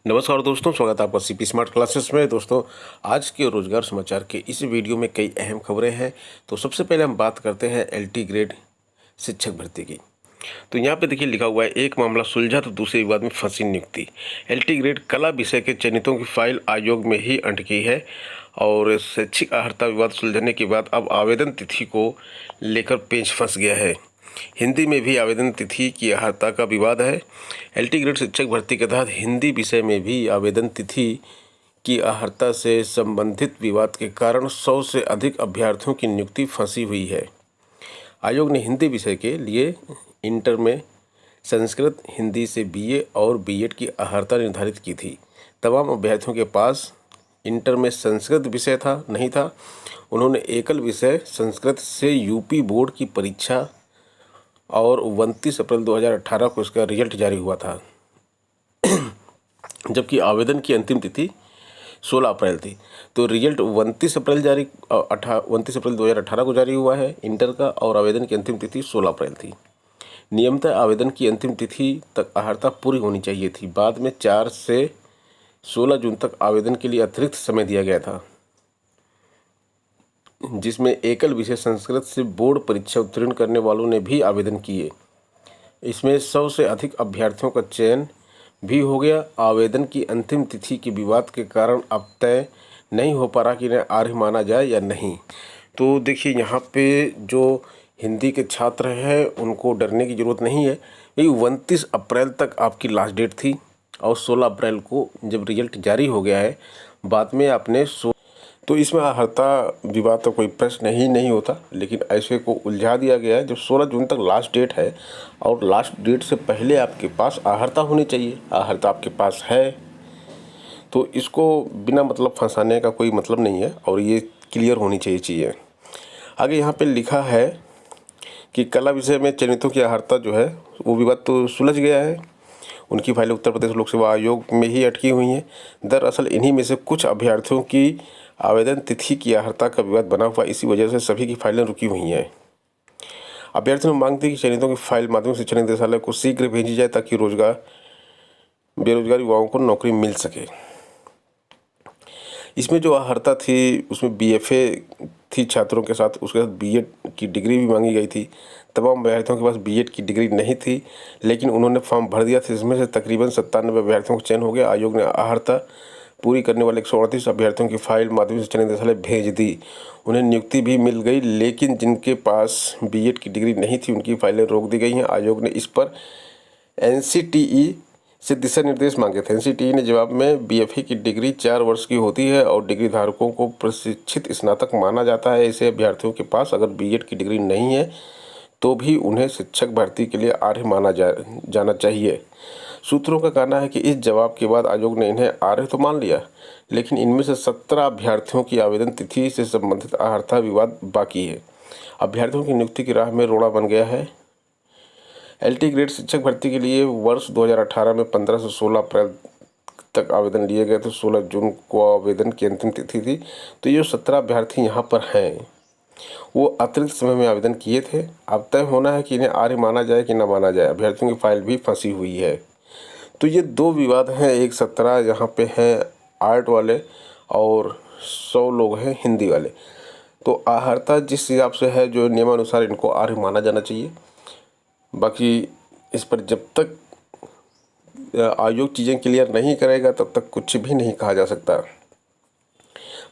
नमस्कार दोस्तों, स्वागत है आपका सीपी स्मार्ट क्लासेस में। दोस्तों, आज के रोजगार समाचार के इस वीडियो में कई अहम खबरें हैं। तो सबसे पहले हम बात करते हैं एलटी ग्रेड शिक्षक भर्ती की। तो यहाँ पे देखिए लिखा हुआ है, एक मामला सुलझा तो दूसरे विवाद में फंसी नियुक्ति। एलटी ग्रेड कला विषय के चयनितों की फाइल आयोग में ही अटकी है और शैक्षिक अर्हता विवाद सुलझने के बाद अब आवेदन तिथि को लेकर पेंच फंस गया है। हिंदी में भी आवेदन तिथि की अर्हता का विवाद है। एलटी ग्रेड शिक्षक भर्ती के तहत हिंदी विषय में भी आवेदन तिथि की अर्हता से संबंधित विवाद के कारण 100 से अधिक अभ्यर्थियों की नियुक्ति फंसी हुई है। आयोग ने हिंदी विषय के लिए इंटर में संस्कृत हिंदी से बीए और बीएड की अर्हता निर्धारित की थी। तमाम अभ्यर्थियों के पास इंटर में संस्कृत विषय नहीं था। उन्होंने एकल विषय संस्कृत से यूपी बोर्ड की परीक्षा और 29 अप्रैल 2018 को इसका रिजल्ट जारी हुआ था, जबकि आवेदन की अंतिम तिथि 16 अप्रैल थी। तो रिजल्ट 29 अप्रैल 2018 को जारी हुआ है इंटर का, और आवेदन की अंतिम तिथि 16 अप्रैल थी। नियमतः आवेदन की अंतिम तिथि तक अर्हता पूरी होनी चाहिए थी। बाद में 4 से 16 जून तक आवेदन के लिए अतिरिक्त समय दिया गया था, जिसमें एकल विषय संस्कृत से बोर्ड परीक्षा उत्तीर्ण करने वालों ने भी आवेदन किए। इसमें 100 से अधिक अभ्यर्थियों का चयन भी हो गया। आवेदन की अंतिम तिथि के विवाद के कारण अब तय नहीं हो पा रहा कि इन्हें अर्ह माना जाए या नहीं। तो देखिए, यहाँ पे जो हिंदी के छात्र हैं उनको डरने की ज़रूरत नहीं है। ये 29 अप्रैल तक आपकी लास्ट डेट थी और 16 अप्रैल को जब रिजल्ट जारी हो गया है, बाद में आपने तो इसमें अर्हता विवाद तो कोई प्रश्न ही नहीं होता, लेकिन ऐसे को उलझा दिया गया है। जब 16 जून तक लास्ट डेट है और लास्ट डेट से पहले आपके पास अर्हता होनी चाहिए, अर्हता आपके पास है, तो इसको बिना मतलब फंसाने का कोई मतलब नहीं है और ये क्लियर होनी चाहिए चीज़ें। आगे यहाँ पे लिखा है कि कला विषय में चयनितों की अर्हता जो है वो विवाद तो सुलझ गया है। उनकी फाइलें उत्तर प्रदेश लोक सेवा आयोग में ही अटकी हुई हैं। दरअसल इन्हीं में से कुछ अभ्यर्थियों की आवेदन तिथि की अर्हता का विवाद बना हुआ, इसी वजह से सभी की फाइलें रुकी हुई हैं। अभ्यर्थियों ने मांग थी कि चयनितों की फाइल माध्यमिक शिक्षा निदेशालय को शीघ्र भेजी जाए ताकि बेरोजगार युवाओं को नौकरी मिल सके। इसमें जो अर्हता थी उसमें बीएफए थी छात्रों के साथ, उसके साथ बीएड की डिग्री भी मांगी गई थी। तमाम अभ्यर्थियों के पास बीएड की डिग्री नहीं थी, लेकिन उन्होंने फॉर्म भर दिया था। इसमें से तकरीबन 97 अभ्यर्थियों का चयन हो गया। आयोग ने अर्हता पूरी करने वाले 138 अभ्यर्थियों की फाइल माध्यमिक शिक्षा निदेशालय भेज दी। उन्हें नियुक्ति भी मिल गई, लेकिन जिनके पास बीएड की डिग्री नहीं थी उनकी फाइलें रोक दी गई हैं। आयोग ने इस पर एनसीटीई से दिशा निर्देश मांगे थे। एनसीटीई ने जवाब में बीएफए की डिग्री 4 वर्ष की होती है और डिग्री धारकों को प्रशिक्षित स्नातक माना जाता है। ऐसे अभ्यर्थियों के पास अगर बीएड की डिग्री नहीं है तो भी उन्हें शिक्षक भर्ती के लिए अर्ह माना जाना चाहिए। सूत्रों का कहना है कि इस जवाब के बाद आयोग ने इन्हें अर्ह तो मान लिया, लेकिन इनमें से 17 अभ्यर्थियों की आवेदन तिथि से संबंधित अर्हता विवाद बाकी है। अभ्यर्थियों की नियुक्ति की राह में रोड़ा बन गया है। एलटी ग्रेड शिक्षक भर्ती के लिए वर्ष 2018 में 15 से 16 अप्रैल तक आवेदन लिए गए थे। 16 जून को आवेदन की अंतिम तिथि थी। तो ये 17 अभ्यर्थी यहाँ पर हैं, वो अतिरिक्त समय में आवेदन किए थे। अब तय होना है कि इन्हें अर्ह माना जाए कि न माना जाए। अभ्यर्थियों की फाइल भी फंसी हुई है। तो ये दो विवाद हैं। एक 17 यहाँ पे हैं आर्ट वाले और 100 लोग हैं हिंदी वाले। तो अर्हता जिस हिसाब से है, जो नियमानुसार इनको अर्ह माना जाना चाहिए। बाकी इस पर जब तक आयोग चीज़ें क्लियर नहीं करेगा तब तक कुछ भी नहीं कहा जा सकता।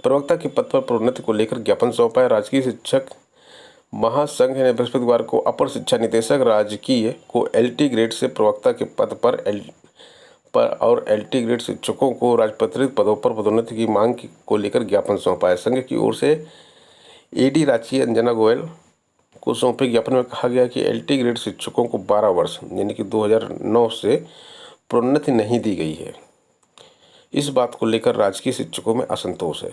प्रवक्ता के पद पर प्रोन्नति को लेकर ज्ञापन सौंपा है। राजकीय शिक्षक महासंघ ने बृहस्पतिवार को अपर शिक्षा निदेशक राजकीय को एलटी ग्रेड से प्रवक्ता के पद पर और एलटी ग्रेड शिक्षकों को राजपत्रित पदों पर पदोन्नति की मांग को लेकर ज्ञापन सौंपा है। संघ की ओर से एडी रांची अंजना गोयल को सौंपे ज्ञापन में कहा गया कि एलटी ग्रेड शिक्षकों को 12 वर्ष यानी कि 2009 से प्रोन्नति नहीं दी गई है। इस बात को लेकर राजकीय शिक्षकों में असंतोष है।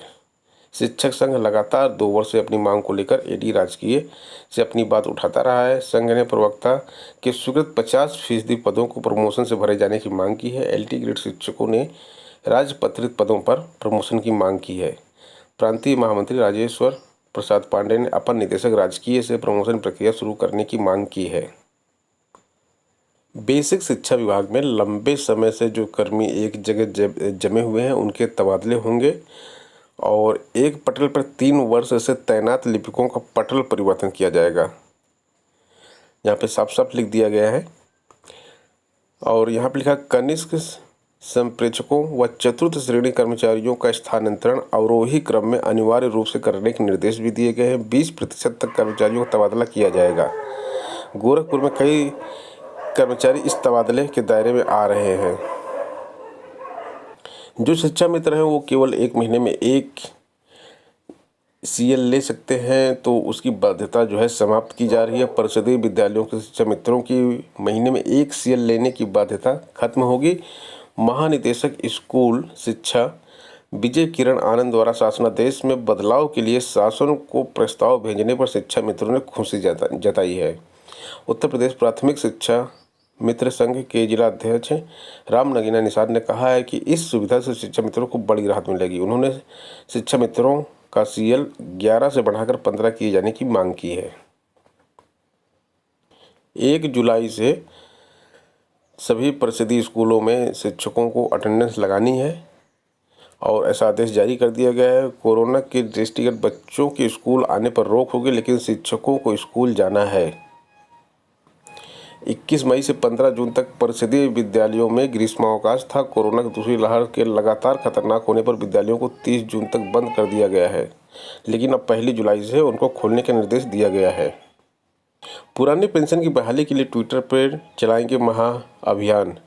शिक्षक संघ लगातार 2 वर्ष से अपनी मांग को लेकर एडी राजकीय से अपनी बात उठाता रहा है। संघ ने प्रवक्ता के स्वीकृत 50% पदों को प्रमोशन से भरे जाने की मांग की है। एलटी ग्रेड शिक्षकों ने राजपत्रित पदों पर प्रमोशन की मांग की है। प्रांतीय महामंत्री राजेश्वर प्रसाद पांडे ने अपर निदेशक राजकीय से प्रमोशन प्रक्रिया शुरू करने की मांग की है। बेसिक शिक्षा विभाग में लंबे समय से जो कर्मी एक जगह जमे हुए हैं उनके तबादले होंगे और एक पटल पर 3 वर्ष से तैनात लिपिकों का पटल परिवर्तन किया जाएगा। यहाँ पे साफ साफ लिख दिया गया है। और यहाँ पे लिखा कनिष्ठ संप्रेषकों व चतुर्थ श्रेणी कर्मचारियों का स्थानांतरण अवरोही क्रम में अनिवार्य रूप से करने के निर्देश भी दिए गए हैं। 20% तक कर्मचारियों का तबादला किया जाएगा। गोरखपुर में कई कर्मचारी इस तबादले के दायरे में आ रहे हैं। जो शिक्षा मित्र हैं वो केवल 1 महीने में 1 सीएल ले सकते हैं, तो उसकी बाध्यता जो है समाप्त की जा रही है। परिषदीय विद्यालयों के शिक्षा मित्रों की महीने में 1 सीएल लेने की बाध्यता खत्म होगी। महानिदेशक स्कूल शिक्षा विजय किरण आनंद द्वारा शासनादेश में बदलाव के लिए शासन को प्रस्ताव भेजने पर शिक्षा मित्रों ने खुशी जताई है। उत्तर प्रदेश प्राथमिक शिक्षा मित्र संघ के जिला अध्यक्ष राम नगीना निषाद ने कहा है कि इस सुविधा से शिक्षा मित्रों को बड़ी राहत मिलेगी। उन्होंने शिक्षा मित्रों का सीएल 11 से बढ़ाकर 15 किए जाने की मांग की है। 1 जुलाई से सभी परिषदीय स्कूलों में शिक्षकों को अटेंडेंस लगानी है और ऐसा आदेश जारी कर दिया गया है। कोरोना के दृष्टिगत बच्चों के स्कूल आने पर रोक होगी, लेकिन शिक्षकों को स्कूल जाना है। 21 मई से 15 जून तक परिषदीय विद्यालयों में ग्रीष्मावकाश था। कोरोना की दूसरी लहर के लगातार खतरनाक होने पर विद्यालयों को 30 जून तक बंद कर दिया गया है, लेकिन अब 1 जुलाई से उनको खोलने का निर्देश दिया गया है। पुरानी पेंशन की बहाली के लिए ट्विटर पर चलाएंगे महाअभियान।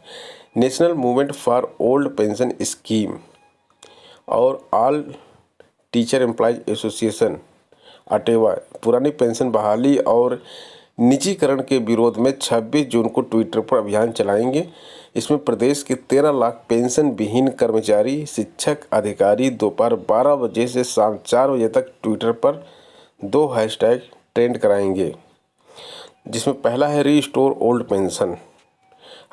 National movement for old pension scheme और ऑल टीचर एम्प्लॉयज एसोसिएशन अटेवा पुरानी पेंशन बहाली और निजीकरण के विरोध में 26 जून को ट्विटर पर अभियान चलाएंगे। इसमें प्रदेश के 13 लाख पेंशन विहीन कर्मचारी, शिक्षक, अधिकारी दोपहर 12 बजे से शाम 4 बजे तक ट्विटर पर 2 हैशटैग ट्रेंड कराएंगे, जिसमें पहला है रीस्टोर ओल्ड पेंशन,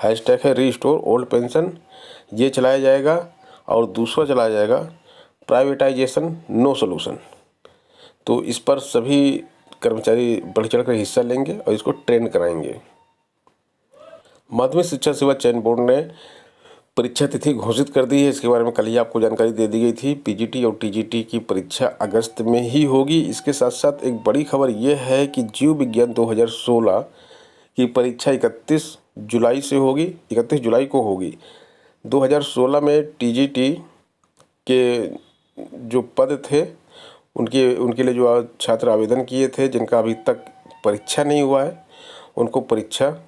हैशटैग है रीस्टोर ओल्ड पेंशन, ये चलाया जाएगा। और दूसरा चलाया जाएगा प्राइवेटाइजेशन नो सोल्यूशन। तो इस पर सभी कर्मचारी बढ़ चढ़ कर हिस्सा लेंगे और इसको ट्रेंड कराएंगे। माध्यमिक शिक्षा सेवा चयन बोर्ड ने परीक्षा तिथि घोषित कर दी है। इसके बारे में कल ही आपको जानकारी दे दी गई थी। पीजीटी और टीजीटी की परीक्षा अगस्त में ही होगी। इसके साथ साथ एक बड़ी खबर यह है कि जीव विज्ञान 2016 की परीक्षा 31 जुलाई से होगी, 31 जुलाई को होगी। 2016 में टीजीटी के जो पद थे उनके लिए जो छात्र आवेदन किए थे, जिनका अभी तक परीक्षा नहीं हुआ है, उनको परीक्षा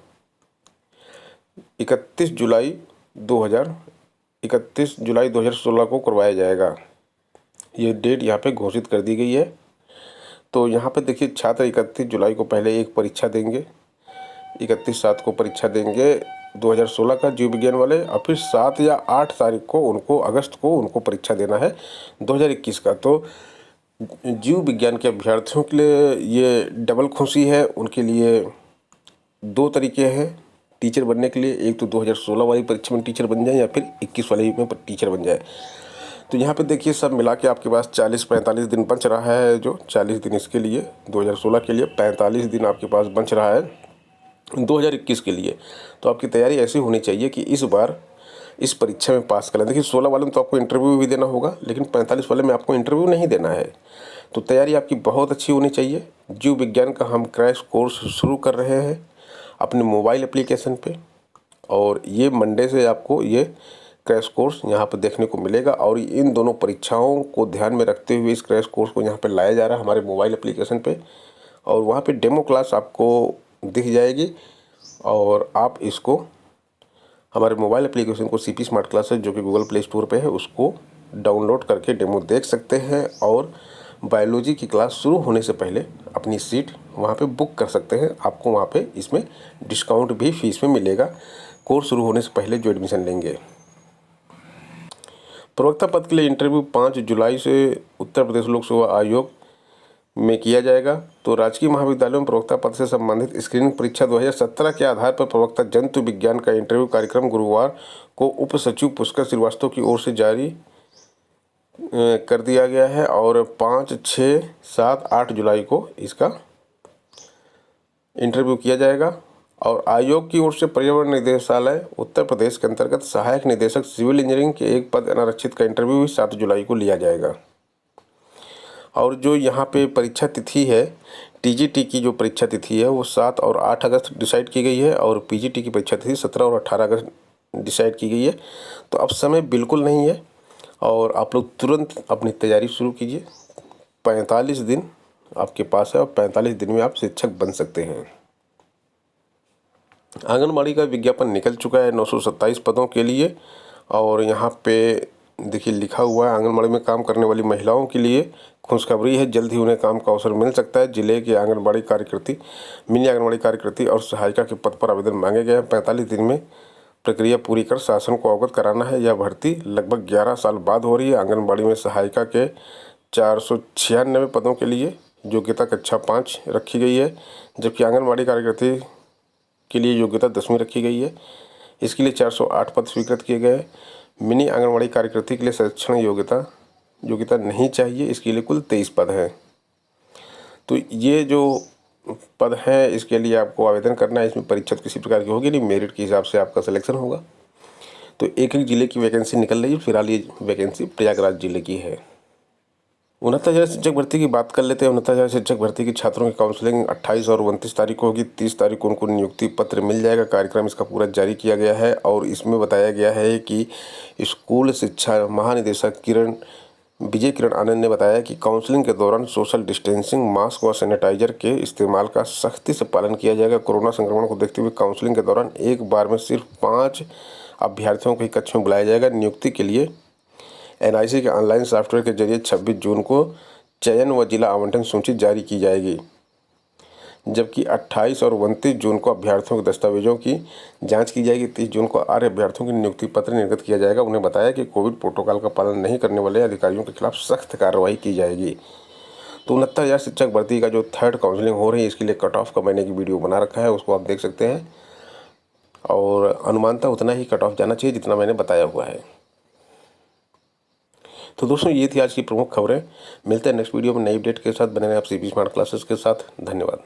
31 जुलाई 2016 को करवाया जाएगा। ये डेट यहाँ पे घोषित कर दी गई है। तो यहाँ पे देखिए, छात्र 31 जुलाई को पहले एक परीक्षा देंगे, 31/7 को परीक्षा देंगे 2016 का जीव विज्ञान वाले, और फिर 7 या 8 तारीख को अगस्त को उनको परीक्षा देना है 2021 का। तो जीव विज्ञान के अभ्यर्थियों के लिए ये डबल खुशी है। उनके लिए 2 तरीके हैं टीचर बनने के लिए। एक तो 2016 वाली परीक्षा में टीचर बन जाए या फिर 21 वाली में टीचर बन जाए। तो यहाँ पे देखिए, सब मिला के आपके पास 40-45 दिन बच रहा है। जो 40 दिन इसके लिए 2016 के लिए, 45 दिन आपके पास बच रहा है 2021 के लिए। तो आपकी तैयारी ऐसी होनी चाहिए कि इस बार इस परीक्षा में पास कर लें। देखिए, 16 वाले में तो आपको इंटरव्यू भी देना होगा, लेकिन 45 वाले में आपको इंटरव्यू नहीं देना है। तो तैयारी आपकी बहुत अच्छी होनी चाहिए। जीव विज्ञान का हम क्रैश कोर्स शुरू कर रहे हैं अपने मोबाइल एप्लीकेशन पे, और ये मंडे से आपको ये क्रैश कोर्स यहाँ पर देखने को मिलेगा। और इन दोनों परीक्षाओं को ध्यान में रखते हुए इस क्रैश कोर्स को यहाँ पर लाया जा रहा है हमारे मोबाइल एप्लीकेशन पे, और वहाँ पे डेमो क्लास आपको दिख जाएगी। और आप इसको हमारे मोबाइल एप्लीकेशन को सीपी स्मार्ट क्लासेस, जो कि गूगल प्ले स्टोर पे है, उसको डाउनलोड करके डेमो देख सकते हैं। और बायोलॉजी की क्लास शुरू होने से पहले अपनी सीट वहाँ पे बुक कर सकते हैं। आपको वहाँ पे इसमें डिस्काउंट भी फीस में मिलेगा, कोर्स शुरू होने से पहले जो एडमिशन लेंगे। प्रवक्ता पद के लिए इंटरव्यू 5 जुलाई से उत्तर प्रदेश लोक सेवा आयोग में किया जाएगा। तो राजकीय महाविद्यालयों में प्रवक्ता पद से संबंधित स्क्रीनिंग परीक्षा 2017 के आधार पर प्रवक्ता जंतु विज्ञान का इंटरव्यू कार्यक्रम गुरुवार को उप सचिव पुष्कर श्रीवास्तव की ओर से जारी कर दिया गया है, और 5, 6, 7, 8 जुलाई को इसका इंटरव्यू किया जाएगा। और आयोग की ओर से पर्यावरण निदेशालय उत्तर प्रदेश के अंतर्गत सहायक निदेशक सिविल इंजीनियरिंग के एक पद अनारक्षित का इंटरव्यू भी 7 जुलाई को लिया जाएगा। और जो यहाँ पे परीक्षा तिथि है, टीजीटी की जो परीक्षा तिथि है वो 7 और 8 अगस्त डिसाइड की गई है और पीजीटी की परीक्षा तिथि 17 और 18 अगस्त डिसाइड की गई है। तो अब समय बिल्कुल नहीं है और आप लोग तुरंत अपनी तैयारी शुरू कीजिए। 45 दिन आपके पास है और 45 दिन में आप शिक्षक बन सकते हैं। आंगनबाड़ी का विज्ञापन निकल चुका है 927 पदों के लिए और यहाँ पे देखिए लिखा हुआ है आंगनबाड़ी में काम करने वाली महिलाओं के लिए खुशखबरी है, जल्द ही उन्हें काम का अवसर मिल सकता है। जिले के आंगनबाड़ी कार्यकर्ती, मिनी आंगनबाड़ी कार्यकर्ती और सहायिका के पद पर आवेदन मांगे गए हैं। 45 दिन में प्रक्रिया पूरी कर शासन को अवगत कराना है। यह भर्ती लगभग 11 साल बाद हो रही है। आंगनबाड़ी में सहायिका के 496 पदों के लिए योग्यता कक्षा 5 रखी गई है, जबकि आंगनबाड़ी कार्यकर्ती के लिए योग्यता 10वीं रखी गई है। इसके लिए 408 पद स्वीकृत किए गए। मिनी आंगनबाड़ी कार्यकर्ती के लिए संरक्षण योग्यता नहीं चाहिए, इसके लिए कुल 23 पद हैं। तो ये जो पद है इसके लिए आपको आवेदन करना है। इसमें परीक्षा किसी प्रकार की होगी नहीं, मेरिट के हिसाब से आपका सिलेक्शन होगा। तो एक एक जिले की वैकेंसी निकल रही है। फिलहाल ये वैकेंसी प्रयागराज जिले की है। 69,000 शिक्षक भर्ती की बात कर लेते हैं। 69,000 शिक्षक भर्ती के छात्रों की काउंसलिंग 28 और 29 तारीख को होगी। 30 तारीख को उनको नियुक्ति पत्र मिल जाएगा। कार्यक्रम इसका पूरा जारी किया गया है और इसमें बताया गया है कि स्कूल शिक्षा महानिदेशक विजय किरण आनंद ने बताया कि काउंसलिंग के दौरान सोशल डिस्टेंसिंग, मास्क व सैनिटाइजर के इस्तेमाल का सख्ती से पालन किया जाएगा। कोरोना संक्रमण को देखते हुए काउंसलिंग के दौरान एक बार में सिर्फ 5 अभ्यर्थियों को ही कक्ष में बुलाया जाएगा। नियुक्ति के लिए एनआईसी के ऑनलाइन सॉफ्टवेयर के जरिए 26 जून को चयन व जिला आवंटन सूची जारी की जाएगी, जबकि 28 और 29 जून को अभ्यर्थियों के दस्तावेजों की जांच की जाएगी। 30 जून को आर्य अभ्यर्थियों की नियुक्ति पत्र निर्गत किया जाएगा। उन्हें बताया कि कोविड प्रोटोकॉल का पालन नहीं करने वाले अधिकारियों के खिलाफ सख्त कार्रवाई की जाएगी। तो 69,000 शिक्षक भर्ती का जो 3rd काउंसलिंग हो रही है इसके लिए कट ऑफ का मैंने की वीडियो बना रखा है, उसको आप देख सकते हैं। और अनुमानतः उतना ही कट ऑफ जाना चाहिए जितना मैंने बताया हुआ है। तो दोस्तों ये थी आज की प्रमुख खबरें। मिलते हैं नेक्स्ट वीडियो में नई अपडेट के साथ। बने रहें आप सीपी स्मार्ट क्लासेस के साथ। धन्यवाद।